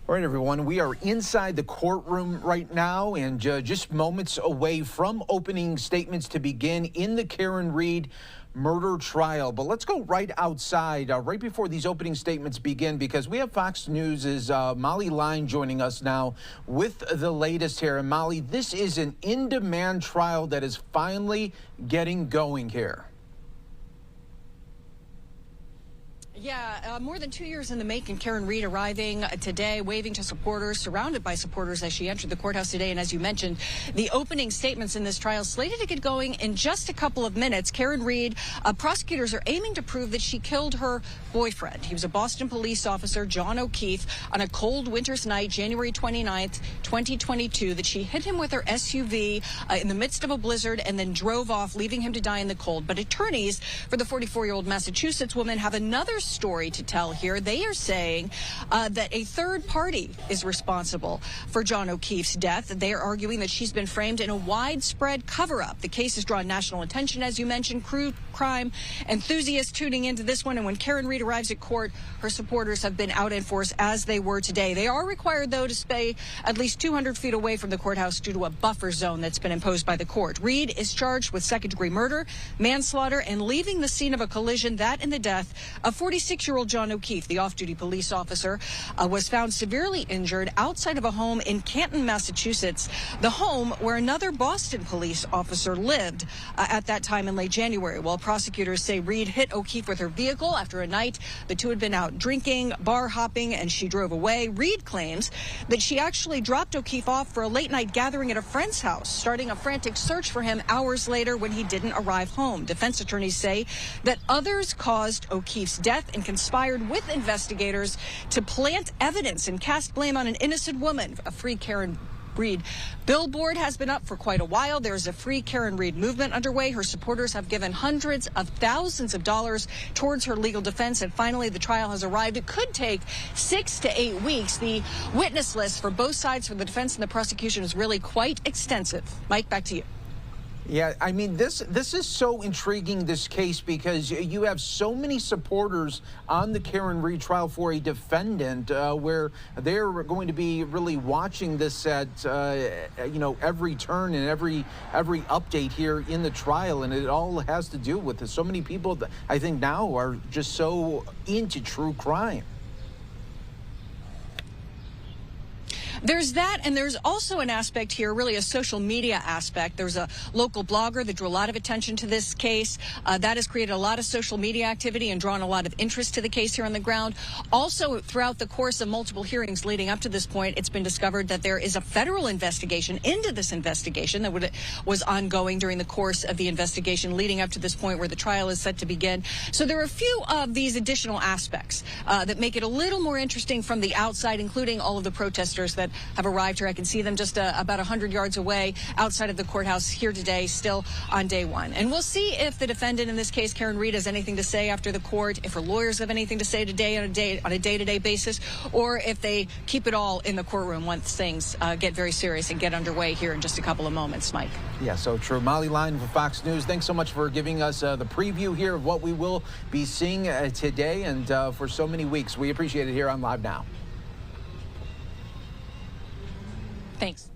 All right, everyone, we are inside the courtroom right now and just moments away from opening statements to begin in the Karen Read murder trial. But let's go right outside right before these opening statements begin, because we have Fox News' Molly Line joining us now with the latest here. And Molly, this is an in-demand trial that is finally getting going here. Yeah, more than 2 years in the making. Karen Read arriving today, waving to supporters, surrounded by supporters as she entered the courthouse today. And as you mentioned, the opening statements in this trial slated to get going in just a couple of minutes. Karen Read, prosecutors are aiming to prove that she killed her boyfriend. He was a Boston police officer, John O'Keefe, on a cold winter's night, January 29th, 2022, that she hit him with her SUV in the midst of a blizzard and then drove off, leaving him to die in the cold. But attorneys for the 44-year-old Massachusetts woman have another story to tell here. They are saying that a third party is responsible for John O'Keefe's death. They are arguing that she's been framed in a widespread cover-up. The case has drawn national attention, as you mentioned. Crime enthusiasts tuning into this one. And when Karen Read arrives at court, her supporters have been out in force, as they were today. They are required, though, to stay at least 200 feet away from the courthouse due to a buffer zone that's been imposed by the court. Read is charged with second-degree murder, manslaughter, and leaving the scene of a collision that in the death of 46-year-old John O'Keefe. The off-duty police officer was found severely injured outside of a home in Canton, Massachusetts, the home where another Boston police officer lived at that time in late January. While prosecutors say Read hit O'Keefe with her vehicle after a night the two had been out drinking, bar hopping, and she drove away. Read claims that she actually dropped O'Keefe off for a late-night gathering at a friend's house, starting a frantic search for him hours later when he didn't arrive home. Defense attorneys say that others caused O'Keefe's death and conspired with investigators to plant evidence and cast blame on an innocent woman. A Free Karen Read billboard has been up for quite a while. There's a Free Karen Read movement underway. Her supporters have given hundreds of thousands of dollars towards her legal defense. And finally, the trial has arrived. It could take 6 to 8 weeks. The witness list for both sides, for the defense and the prosecution, is really quite extensive. Mike, back to you. Yeah, I mean, this is so intriguing, this case, because you have so many supporters on the Karen Read trial for a defendant where they're going to be really watching this at, every turn and every update here in the trial. And it all has to do with so many people that I think now are just so into true crime. There's that, and there's also an aspect here, really a social media aspect. There's a local blogger that drew a lot of attention to this case. That has created a lot of social media activity and drawn a lot of interest to the case here on the ground. Also, throughout the course of multiple hearings leading up to this point, it's been discovered that there is a federal investigation into this investigation that was ongoing during the course of the investigation leading up to this point where the trial is set to begin. So there are a few of these additional aspects that make it a little more interesting from the outside, including all of the protesters that have arrived here. I can see them just about 100 yards away outside of the courthouse here today, still on day one. And we'll see if the defendant, in this case Karen Read, has anything to say after the court, if her lawyers have anything to say today on a day-to-day basis, or if they keep it all in the courtroom once things get very serious and get underway here in just a couple of moments. Mike. Yeah, so true. Molly Line for Fox News, thanks so much for giving us the preview here of what we will be seeing today and for so many weeks. We appreciate it here on Live Now. Thanks.